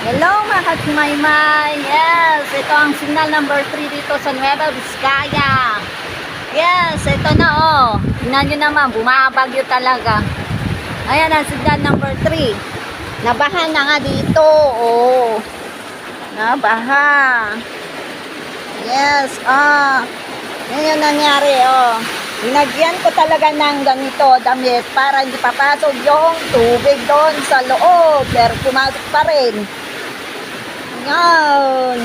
Hello mga kachimaymay. Yes, ito ang signal number 3 dito sa Nueva Vizcaya. Yes, ito na oh. Tingnan nyo naman, bumabagyo talaga. Ayan ang signal number 3. Nabaha na nga dito. Oh. Nabaha. Yes, yan yung nangyari oh. Linagyan ko talaga ng ganito damit para hindi papasok yung tubig doon sa loob. Pero pumasok pa rin. Yan.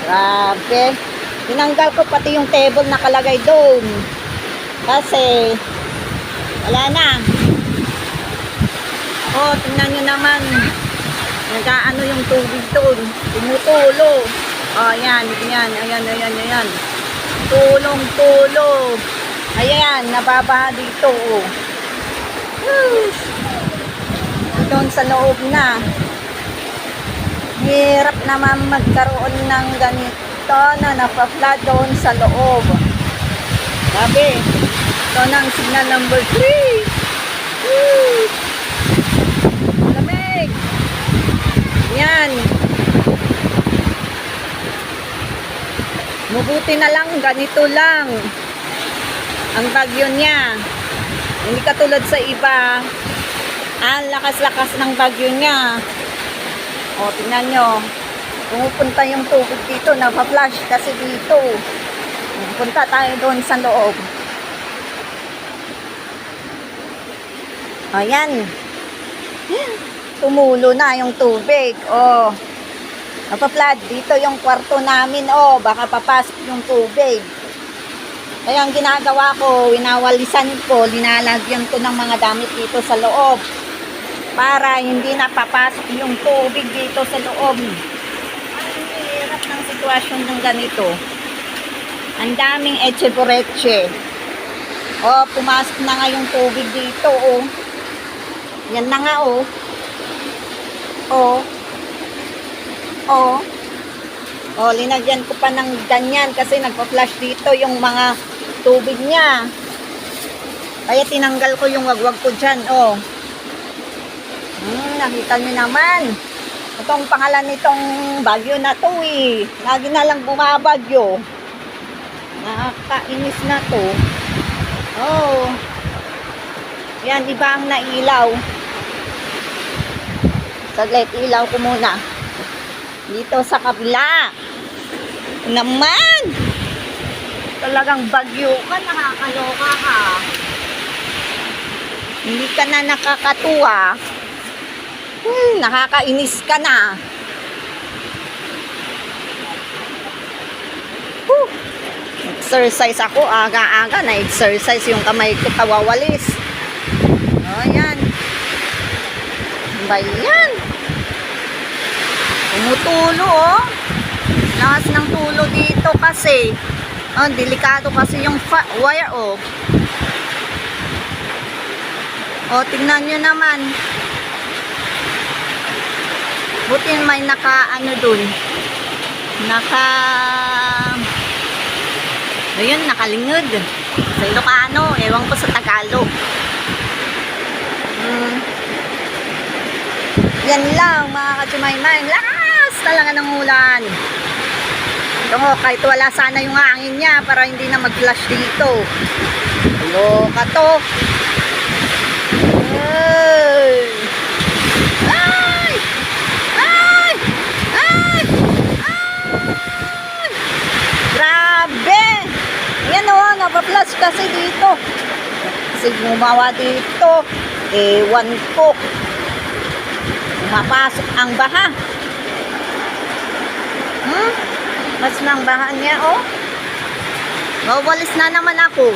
Grabe. Tinanggal ko pati yung table nakalagay doon. Kasi wala na. Oh, tingnan nyo naman. Nagaano yung tubig doon. Tumutulo. Oh, yan. Ayan. Tulong. Ayan, nababaha dito. Oh. Doon sa loob na. Hirap naman magkaroon ng ganito na napa-flood doon sa loob. Sabi, ito na ang signal number 3. Lamig. Yan. Mabuti na lang, ganito lang ang bagyo niya. Hindi katulad sa iba, ang lakas-lakas ng bagyo niya. O, tingnan nyo. Pumupunta yung tubig dito, napa-flash kasi dito. Punta tayo doon sa loob. Ayan. Tumulo na yung tubig. O, napa-flood. Dito yung kwarto namin. O, baka papasok yung tubig. Kaya ang ginagawa ko, winawalisan ko, linalagyan ko ng mga damit dito sa loob. Para hindi na papasok yung tubig dito sa loob. Ang hirap ng sitwasyon ng ganito. Ang daming etche-poreche. O, pumasok na nga yung tubig dito, o. Yan na nga, o. O, linagyan ko pa ng ganyan kasi nagpa-flash dito yung mga tubig niya. Kaya tinanggal ko yung wagwag ko dyan, o. Nakita nyo naman. Itong pangalan nitong bagyo na to eh. Lagi na lang bumabagyo. Nakakainis na to. Oh. Yan, iba ang nailaw. Saglit, ilaw ko muna. Dito sa kabila. Naman! Talagang bagyo ka, nakakaloka ka. Hindi ka na nakakatuwa. Nakakainis ka na. Exercise ako. Aga-aga na exercise yung kamay ko kawawalis. O, yan. Ba yan? Tumutulo, oh. Lakas ng tulo dito kasi. Oh, delikado kasi yung wire, oh. O, tingnan nyo naman. Buti may naka-ano dun. Ayun, nakalingod. Sa Ilocano, ewan ko sa Tagalog. Yan lang, mga kachumaymay. Lakas talaga ng ulan. Ito mo, kahit wala sana yung hangin niya para hindi na mag-flash dito. Loka to. Napa-flash kasi dito. Kasi gumawa dito. Ewan ko. Mapasok ang baha. Mas nang baha niya, oh. Mawalis na naman ako.